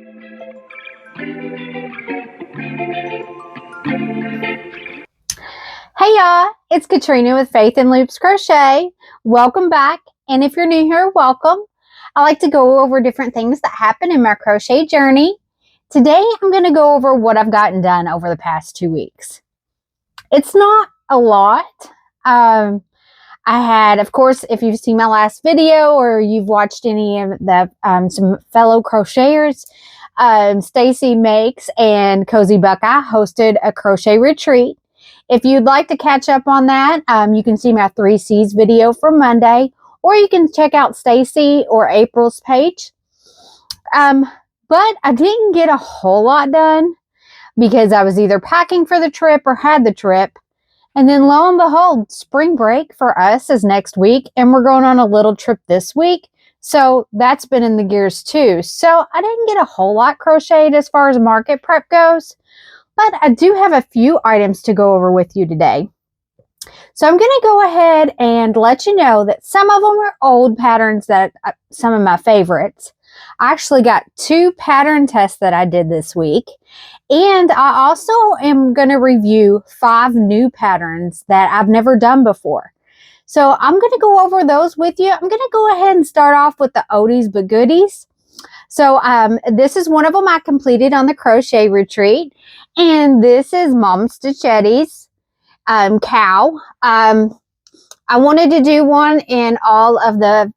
Hey y'all, it's Katrina with Faith in Loops Crochet. Welcome back, and if you're new here, welcome. I like to go over different things that happen in my crochet journey. Today, I'm going to go over what I've gotten done over the past 2 weeks. It's not a lot. I had, of course, if you've seen my last video or you've watched any of the some fellow crocheters, Stacy Makes and Cozy Buckeye hosted a crochet retreat. If you'd like to catch up on that, you can see my 3 C's video from Monday, or you can check out Stacy or April's page. But I didn't get a whole lot done because I was either packing for the trip or had the trip. And then lo and behold, spring break for us is next week, and we're going on a little trip this week. So that's been in the gears too. So I didn't get a whole lot crocheted as far as market prep goes. But I do have a few items to go over with you today. So I'm going to go ahead and let you know that some of them are old patterns that some of my favorites. I actually got 2 pattern tests that I did this week. And I also am going to review 5 new patterns that I've never done before. So I'm going to go over those with you. I'm going to go ahead and start off with the oldies but goodies. So this is one of them I completed on the crochet retreat. And this is Momsstitchetti's cow. I wanted to do one in all of the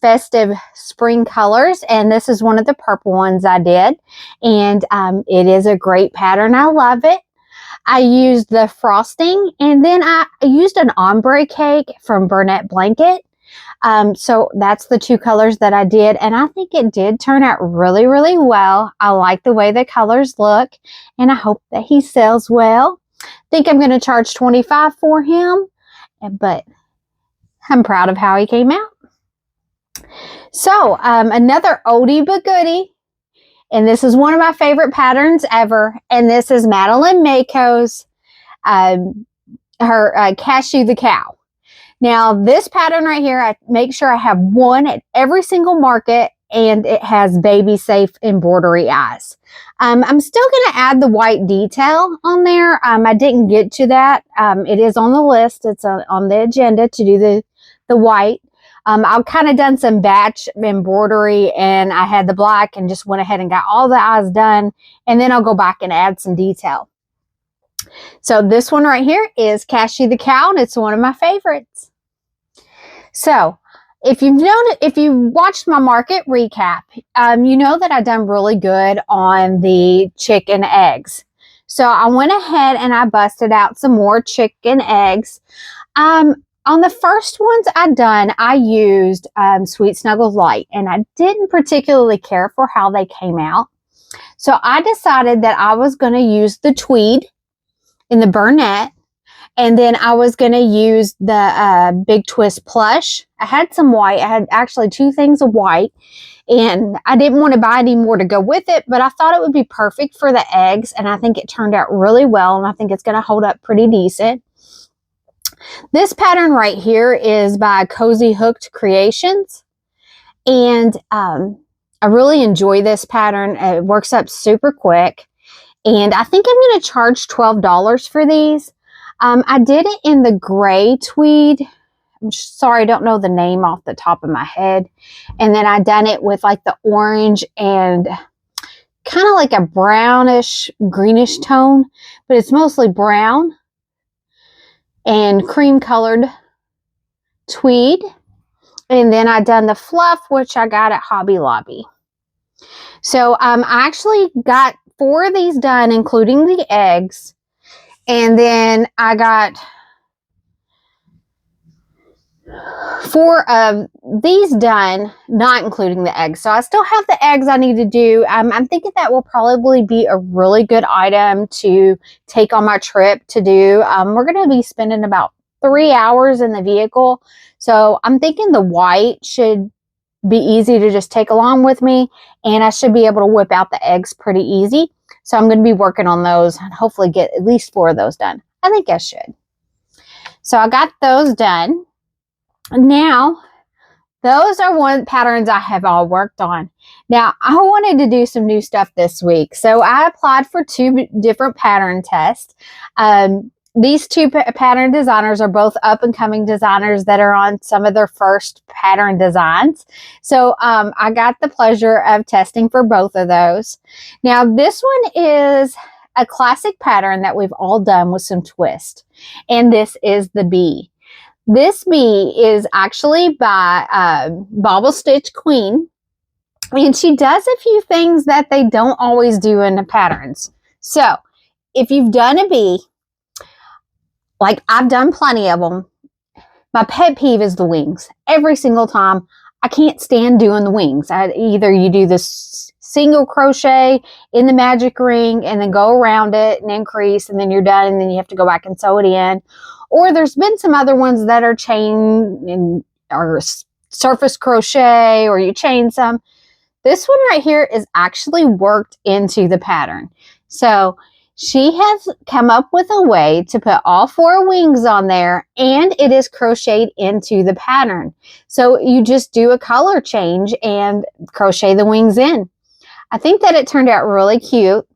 festive spring colors, and this is one of the purple ones I did. And it is a great pattern. I love it. I used the frosting, and then I used an ombre cake from Burnett Blanket. So that's the 2 colors that I did, and I think it did turn out really, really well. I like the way the colors look, and I hope that he sells well. I think I'm going to charge $25 for him, but I'm proud of how he came out. So, another oldie but goodie, and this is one of my favorite patterns ever, and this is Madeline Mako's, her Cashew the cow. Now, this pattern right here, I make sure I have one at every single market, and it has baby safe embroidery eyes. I'm still going to add the white detail on there. I didn't get to that. It is on the list. It's on the agenda to do the white. I've kind of done some batch embroidery, and I had the black and just went ahead and got all the eyes done, and then I'll go back and add some detail. So this one right here is Cashew the cow, and it's one of my favorites. So, if you watched my market recap, you know that I've done really good on the chicken eggs. So I went ahead and I busted out some more chicken eggs. On the first ones I used Sweet Snuggles Light, and I didn't particularly care for how they came out. So I decided that I was going to use the tweed in the Burnett. And then I was going to use the Big Twist plush. I had some white. I had actually 2 things of white. And I didn't want to buy any more to go with it, but I thought it would be perfect for the eggs. And I think it turned out really well. And I think it's going to hold up pretty decent. This pattern right here is by Cozy Hooked Creations. And I really enjoy this pattern. It works up super quick. And I think I'm going to charge $12 for these. I did it in the gray tweed. I'm sorry, I don't know the name off the top of my head. And then I done it with like the orange and kind of like a brownish, greenish tone, but it's mostly brown and cream colored tweed. And then I done the fluff, which I got at Hobby Lobby. So I actually got 4 of these done, including the eggs. And then I got 4 of these done, not including the eggs. So I still have the eggs I need to do. I'm thinking that will probably be a really good item to take on my trip to do. We're going to be spending about 3 hours in the vehicle. So I'm thinking the white should be easy to just take along with me. And I should be able to whip out the eggs pretty easy. So I'm going to be working on those and hopefully get at least 4 of those done. I think I should. So I got those done. Now those are one patterns I have all worked on. Now, I wanted to do some new stuff this week, so I applied for 2 different pattern tests. These 2 pattern designers are both up-and-coming designers that are on some of their first pattern designs. So I got the pleasure of testing for both of those. Now, this one is a classic pattern that we've all done with some twist, and this is the bee. This bee is actually by Bobble Stitch Queen, and she does a few things that they don't always do in the patterns. So, if you've done a bee, like I've done plenty of them, my pet peeve is the wings. Every single time, I can't stand doing the wings. Either you do this single crochet in the magic ring and then go around it and increase, and then you're done, and then you have to go back and sew it in. Or there's been some other ones that are chain and or surface crochet, or you chain some. This one right here is actually worked into the pattern. So she has come up with a way to put all 4 wings on there, and it is crocheted into the pattern. So you just do a color change and crochet the wings in. I think that it turned out really cute.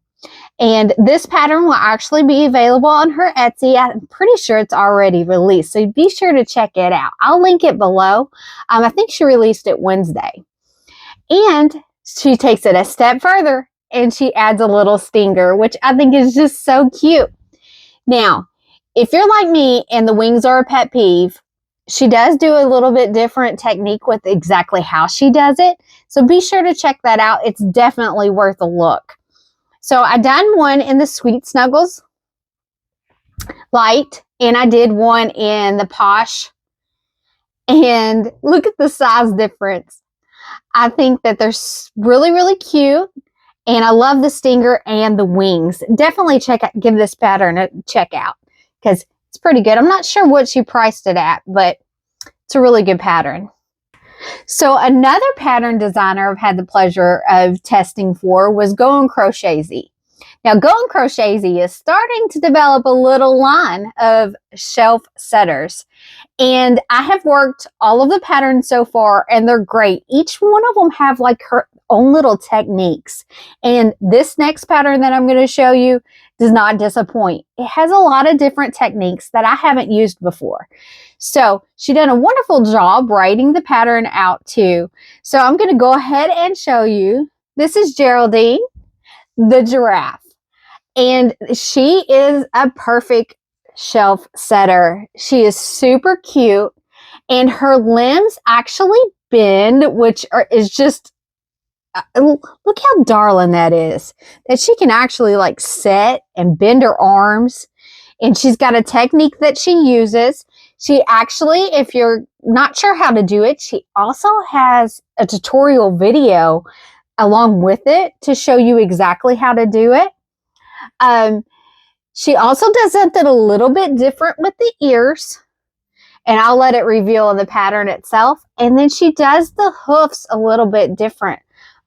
And this pattern will actually be available on her Etsy. I'm pretty sure it's already released, so be sure to check it out. I'll link it below. I think she released it Wednesday. And she takes it a step further, and she adds a little stinger, which I think is just so cute. Now, if you're like me and the wings are a pet peeve, she does do a little bit different technique with exactly how she does it. So be sure to check that out. It's definitely worth a look. So I done one in the Sweet Snuggles light, and I did one in the Posh. And look at the size difference. I think that they're really, really cute. And I love the stinger and the wings. Definitely give this pattern a check out because it's pretty good. I'm not sure what she priced it at, but it's a really good pattern. So another pattern designer I've had the pleasure of testing for was GoingCrochetzy. Now, GoingCrochetzy is starting to develop a little line of shelf setters. And I have worked all of the patterns so far, and they're great. Each one of them have like her own little techniques. And this next pattern that I'm going to show you does not disappoint. It has a lot of different techniques that I haven't used before. So she done a wonderful job writing the pattern out too. So I'm going to go ahead and show you. This is Geraldine, the giraffe. And she is a perfect shelf setter. She is super cute, and her limbs actually bend, which is just look how darling that is, that she can actually like set and bend her arms. And she's got a technique that she uses. She actually, if you're not sure how to do it, she also has a tutorial video along with it to show you exactly how to do it. She also does something a little bit different with the ears, and I'll let it reveal in the pattern itself. And then she does the hoofs a little bit different.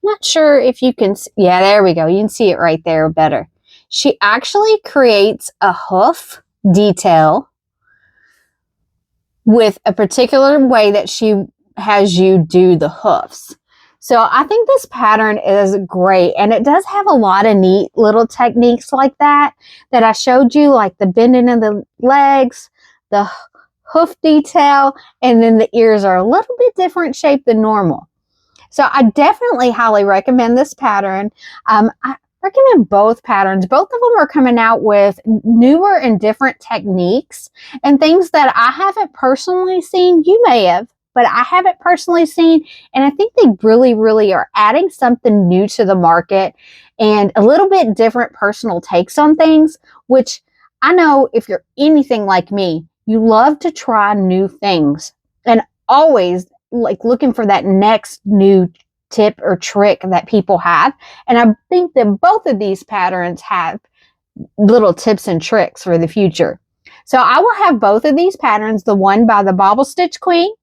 I'm not sure if you can, yeah, there we go. You can see it right there better. She actually creates a hoof detail with a particular way that she has you do the hoofs. So I think this pattern is great, and it does have a lot of neat little techniques like that I showed you, like the bending of the legs, the hoof detail, and then the ears are a little bit different shape than normal. So I definitely highly recommend this pattern. I recommend both patterns. Both of them are coming out with newer and different techniques and things that I haven't personally seen. You may have, but I haven't personally seen, and I think they really, really are adding something new to the market and a little bit different personal takes on things, which I know if you're anything like me, you love to try new things and always like looking for that next new tip or trick that people have. And I think that both of these patterns have little tips and tricks for the future. So I will have both of these patterns, the one by the Bobble Stitch Queen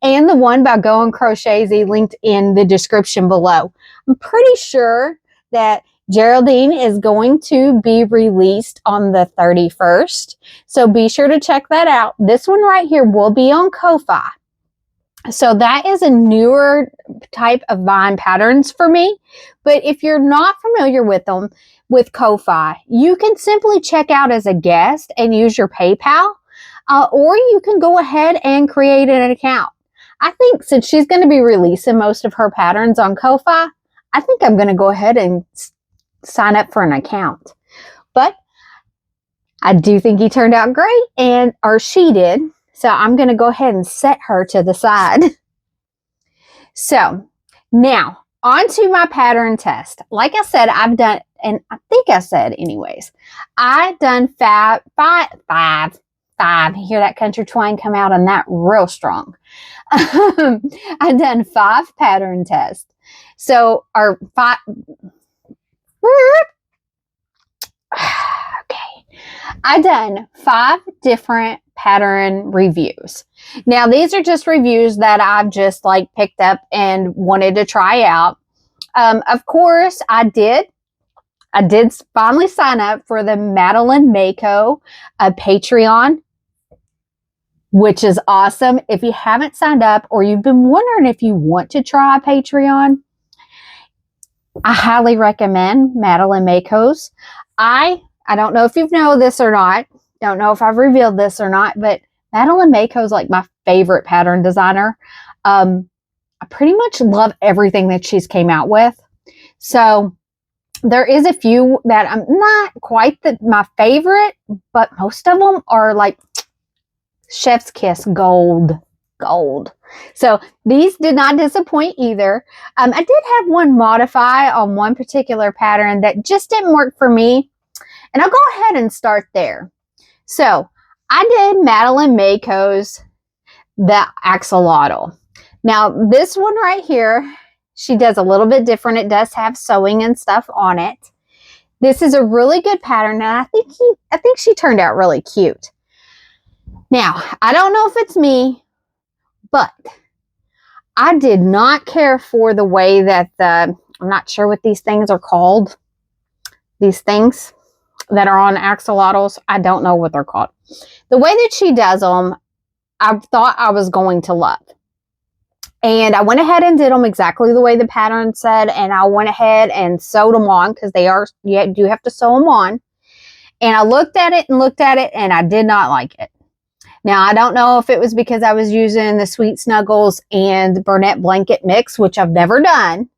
and the one by GoingCrochetzy, linked in the description below. I'm pretty sure that Geraldine is going to be released on the 31st. So be sure to check that out. This one right here will be on Ko-Fi. So that is a newer type of vine patterns for me. But if you're not familiar with them, with Ko-Fi, you can simply check out as a guest and use your PayPal, or you can go ahead and create an account. I think since she's going to be releasing most of her patterns on Ko-Fi, I think I'm going to go ahead and sign up for an account. But I do think he turned out great, or she did. So I'm going to go ahead and set her to the side. So now on to my pattern test. Like I said, I've done, and I think I said anyways, I've done five. Hear that country twang come out on that real strong. I've done 5 pattern tests. So, or 5. Okay. I've done 5 different pattern reviews. Now, these are just reviews that I've just like picked up and wanted to try out. Of course, I did finally sign up for the Madeline Mako Patreon, which is awesome. If you haven't signed up or you've been wondering if you want to try Patreon, I highly recommend Madeline Mako's. I don't know if you know this or not. Don't know if I've revealed this or not, but Madeline Mako is like my favorite pattern designer. I pretty much love everything that she's came out with. So there is a few that I'm not quite my favorite, but most of them are like chef's kiss gold. So these did not disappoint either. I did have one modify on one particular pattern that just didn't work for me. And I'll go ahead and start there. So I did Madeline Mako's the Axolotl. Now this one right here, she does a little bit different. It does have sewing and stuff on it. This is a really good pattern, and I think she turned out really cute. Now, I don't know if it's me, but I did not care for the way that I'm not sure what these things are called. These things that are on axolotls, I don't know what they're called. The way that she does them, I thought I was going to love. And I went ahead and did them exactly the way the pattern said, and I went ahead and sewed them on because you do have to sew them on. And I looked at it, and I did not like it. Now, I don't know if it was because I was using the Sweet Snuggles and Burnett blanket mix, which I've never done,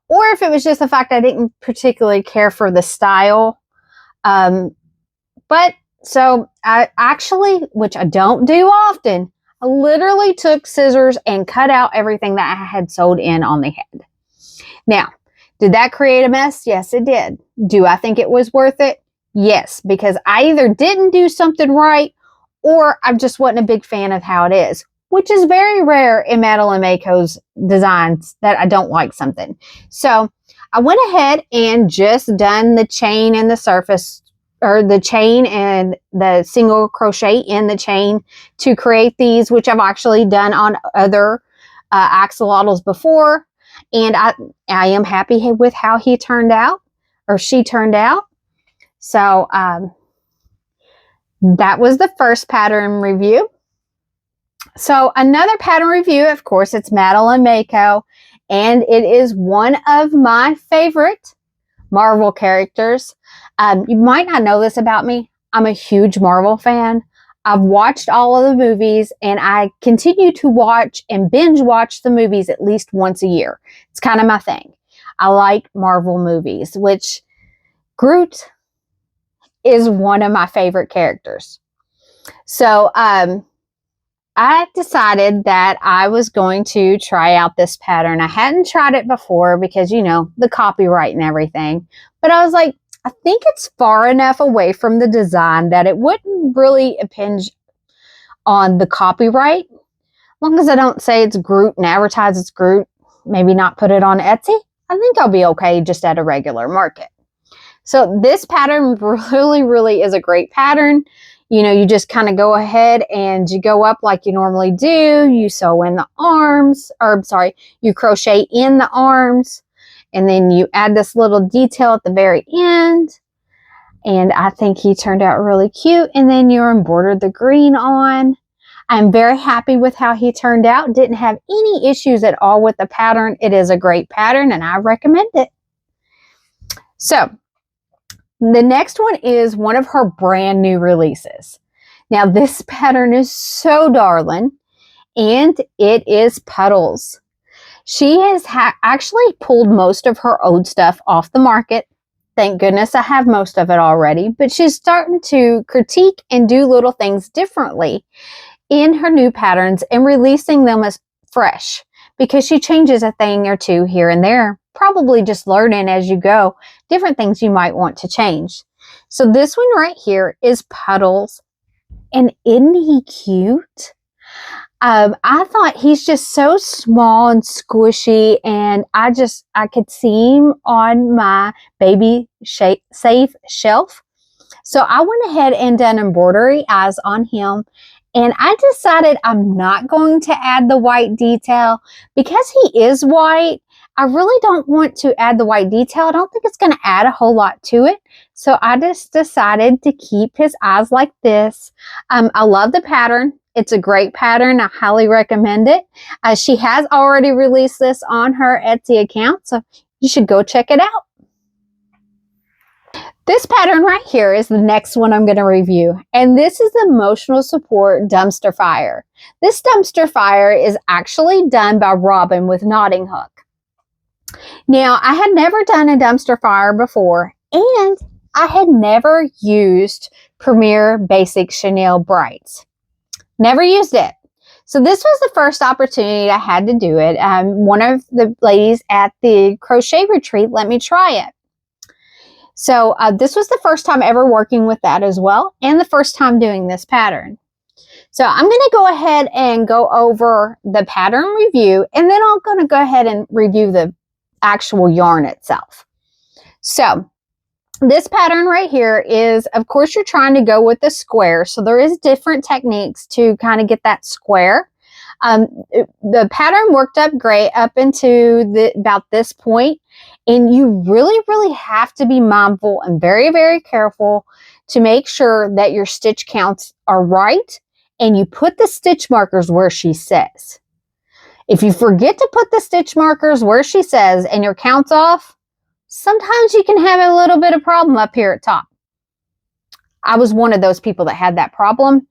or if it was just the fact I didn't particularly care for the style. But so I actually, which I don't do often, I literally took scissors and cut out everything that I had sewed in on the head. Now, did that create a mess? Yes, it did. Do I think it was worth it? Yes, because I either didn't do something right or I just wasn't a big fan of how it is, which is very rare in Madeline Mako's designs that I don't like something. So I went ahead and just done the chain and the surface, or the chain and the single crochet in the chain to create these, which I've actually done on other axolotls before. And I am happy with how he turned out, or she turned out. So that was the first pattern review. So another pattern review, of course, it's Madeline Mako, and it is one of my favorite Marvel characters. You might not know this about me. I'm a huge Marvel fan. I've watched all of the movies, and I continue to watch and binge watch the movies at least once a year. It's kind of my thing. I like Marvel movies, which Groot is one of my favorite characters. So I decided that I was going to try out this pattern. I hadn't tried it before because, you know, the copyright and everything. But I was like, I think it's far enough away from the design that it wouldn't really impinge on the copyright. As long as I don't say it's Groot and advertise it's Groot, maybe not put it on Etsy, I think I'll be okay just at a regular market. So this pattern really is a great pattern. You know, you just kind of go ahead and you go up like you normally do. You sew in the arms, you crochet in the arms, and then you add this little detail at the very end. And I think he turned out really cute. And then you embroidered the green on. I'm very happy with how he turned out. Didn't have any issues at all with the pattern. It is a great pattern and I recommend it. So the next one is one of her brand new releases. Now this pattern is so darling, and it is Puddles. She has actually pulled most of her old stuff off the market. Thank goodness I have most of it already, but she's starting to critique and do little things differently in her new patterns and releasing them as fresh because she changes a thing or two here and there, probably just learning as you go, different things you might want to change. So this one right here is Puddles, and isn't he cute? I thought he's just so small and squishy, and I could see him on my baby safe shelf. So I went ahead and done embroidery eyes on him, and I decided I'm not going to add the white detail because he is white. I really don't want to add the white detail. I don't think it's going to add a whole lot to it. So I just decided to keep his eyes like this. I love the pattern. It's a great pattern. I highly recommend it. She has already released this on her Etsy account, so you should go check it out. This pattern right here is the next one I'm going to review, and this is the Emotional Support Dumpster Fire. This dumpster fire is actually done by Robin with Knotting Hook. Now, I had never done a dumpster fire before, and I had never used Premier Basic Chenille Brights. Never used it. So this was the first opportunity I had to do it. One of the ladies at the crochet retreat let me try it. So this was the first time ever working with that as well, and the first time doing this pattern. So I'm going to go ahead and go over the pattern review, and then I'm going to go ahead and review the actual yarn itself. So this pattern right here is, of course, you're trying to go with the square. So there is different techniques to kind of get that square. The pattern worked up great up into about this point. And you really, really have to be mindful and very, very careful to make sure that your stitch counts are right. And you put the stitch markers where she says. If you forget to put the stitch markers where she says and your count's off, sometimes you can have a little bit of problem up here at top. I was one of those people that had that problem.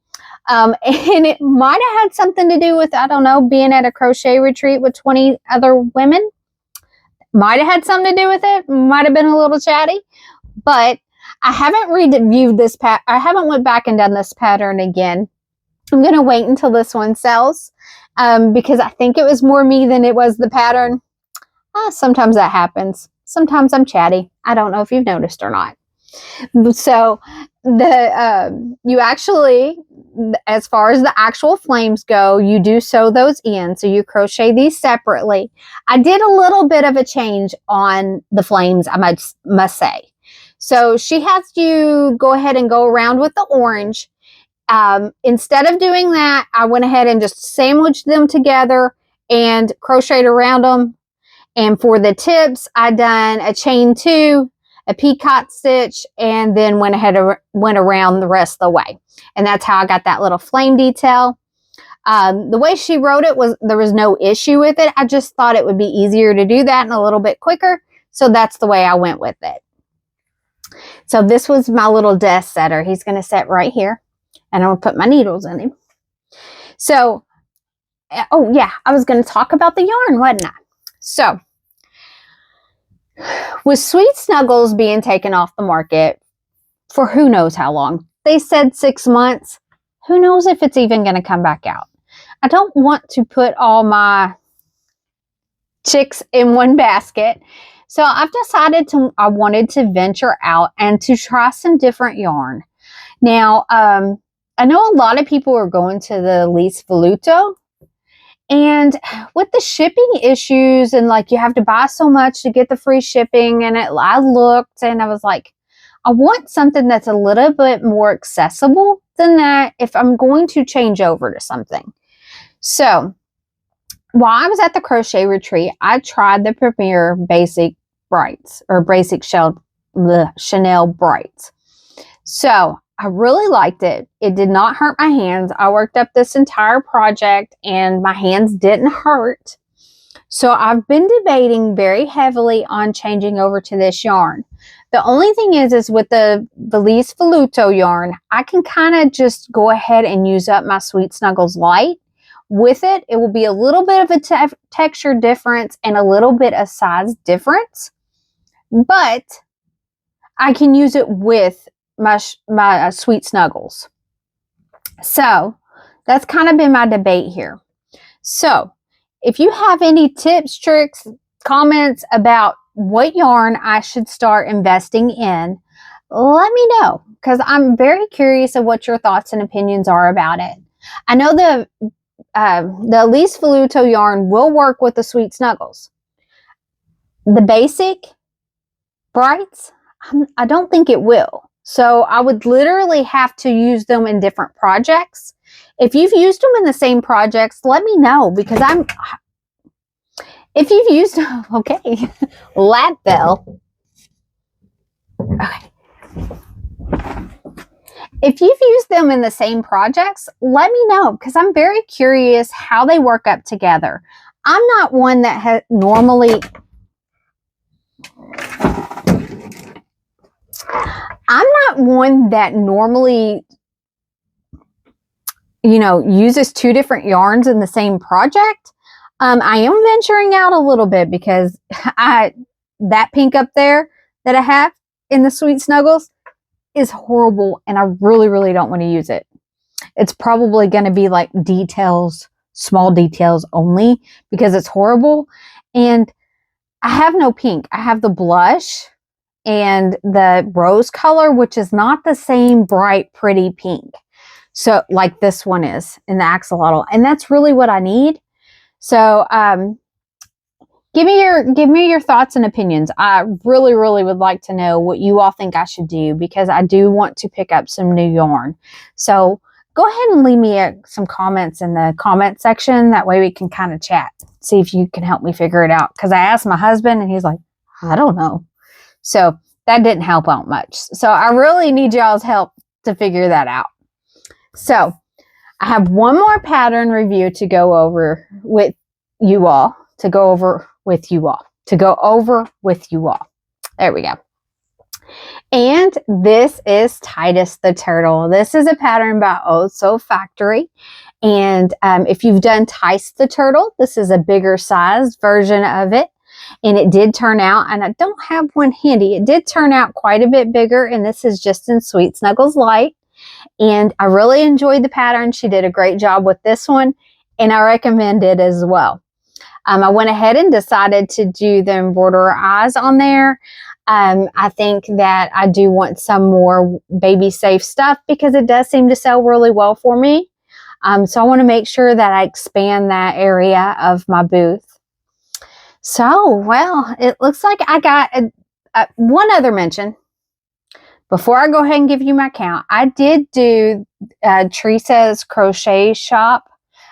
And it might have had something to do with, I don't know, being at a crochet retreat with 20 other women. Might have had something to do with it. Might have been a little chatty. But I haven't reviewed this I haven't went back and done this pattern again. I'm going to wait until this one sells because I think it was more me than it was the pattern. Sometimes that happens. Sometimes I'm chatty. I don't know if you've noticed or not. So you actually, as far as the actual flames go, you do sew those in. So you crochet these separately. I did a little bit of a change on the flames, I must say. So she has you go ahead and go around with the orange. Instead of doing that, I went ahead and just sandwiched them together and crocheted around them. And for the tips, I done a chain 2, a peacock stitch, and then went around the rest of the way. And that's how I got that little flame detail. The way she wrote it there was no issue with it. I just thought it would be easier to do that and a little bit quicker. So that's the way I went with it. So this was my little desk setter. He's going to sit right here. And I'm going to put my needles in him. So, oh yeah, I was going to talk about the yarn, wasn't I? So, with Sweet Snuggles being taken off the market for who knows how long, they said 6 months. Who knows if it's even going to come back out? I don't want to put all my chicks in one basket. So I've decided I wanted to venture out and to try some different yarn. Now, I know a lot of people are going to the Lise Voluto. And with the shipping issues and like you have to buy so much to get the free shipping, and I looked and I was like, I want something that's a little bit more accessible than that if I'm going to change over to something. So while I was at the crochet retreat, I tried the Premier Basic Brights or Basic Chenille Brights. So I really liked it. It did not hurt my hands. I worked up this entire project and my hands didn't hurt. So I've been debating very heavily on changing over to this yarn. The only thing is with the Valise Veluto yarn, I can kind of just go ahead and use up my Sweet Snuggles Light. With it, it will be a little bit of a texture difference and a little bit of size difference. But I can use it with my Sweet Snuggles. So that's kind of been my debate here. So if you have any tips, tricks, comments about what yarn I should start investing in, let me know, because I'm very curious of what your thoughts and opinions are about it. I know the Elise Veluto yarn will work with the Sweet Snuggles. The basic brights, I don't think it will. So I would literally have to use them in different projects. If you've used them in the same projects, let me know, because if you've used, okay, lab bell. Okay. If you've used them in the same projects, let me know, because I'm very curious how they work up together. I'm not one that normally uses two different yarns in the same project. I am venturing out a little bit because that pink up there that I have in the Sweet Snuggles is horrible, and I really, really don't want to use it. It's probably going to be like details, small details only, because it's horrible. And I have no pink. I have the blush and the rose color, which is not the same bright, pretty pink. So like this one is in the Axolotl, and that's really what I need. So give me your thoughts and opinions. I really, really would like to know what you all think I should do, because I do want to pick up some new yarn. So go ahead and leave me some comments in the comment section. That way we can kind of chat, see if you can help me figure it out. Because I asked my husband and he's like, I don't know. So that didn't help out much. So I really need y'all's help to figure that out. So I have one more pattern review to go over with you all. There we go. And this is Titus the Turtle. This is a pattern by Oh So Factory. And if you've done Tice the Turtle, this is a bigger size version of it. And it did turn out, and I don't have one handy, it did turn out quite a bit bigger. And this is just in Sweet Snuggles Light. And I really enjoyed the pattern. She did a great job with this one, and I recommend it as well. I went ahead and decided to do the embroiderer eyes on there. I think that I do want some more baby safe stuff, because it does seem to sell really well for me. So I want to make sure that I expand that area of my booth. So, well, it looks like I got one other mention. Before I go ahead and give you my count, I did do Teresa's crochet shop.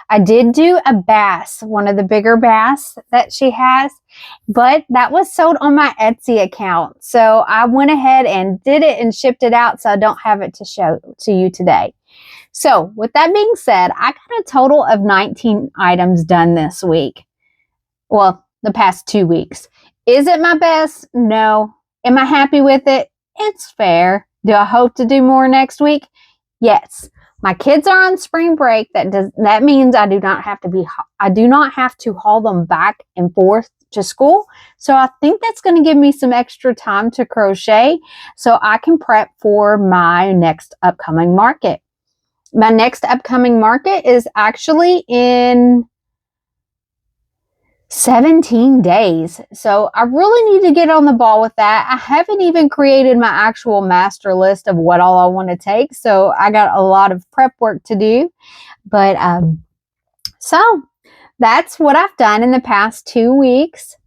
I did do a bass, one of the bigger bass that she has, but that was sold on my Etsy account. So I went ahead and did it and shipped it out, so I don't have it to show to you today. So with that being said, I got a total of 19 items done this week. Well, the past 2 weeks. Is it my best? No. Am I happy with it? It's fair. Do I hope to do more next week? Yes. My kids are on spring break. That means I do not have to haul them back and forth to school. So I think that's going to give me some extra time to crochet so I can prep for my next upcoming market. My next upcoming market is actually in 17 days. So I really need to get on the ball with that. I haven't even created my actual master list of what all I want to take. So I got a lot of prep work to do. But so that's what I've done in the past 2 weeks.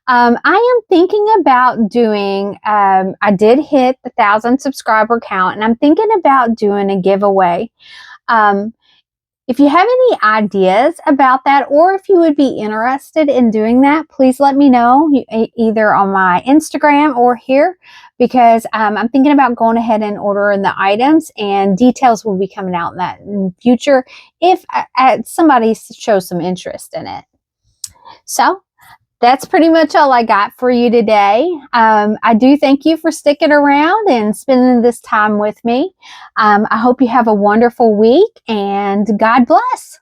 I am thinking about doing, I did hit the 1,000 subscriber count, and I'm thinking about doing a giveaway. If you have any ideas about that, or if you would be interested in doing that, please let me know either on my Instagram or here, because I'm thinking about going ahead and ordering the items, and details will be coming out in that in the future if somebody shows some interest in it. So that's pretty much all I got for you today. I do thank you for sticking around and spending this time with me. I hope you have a wonderful week, and God bless.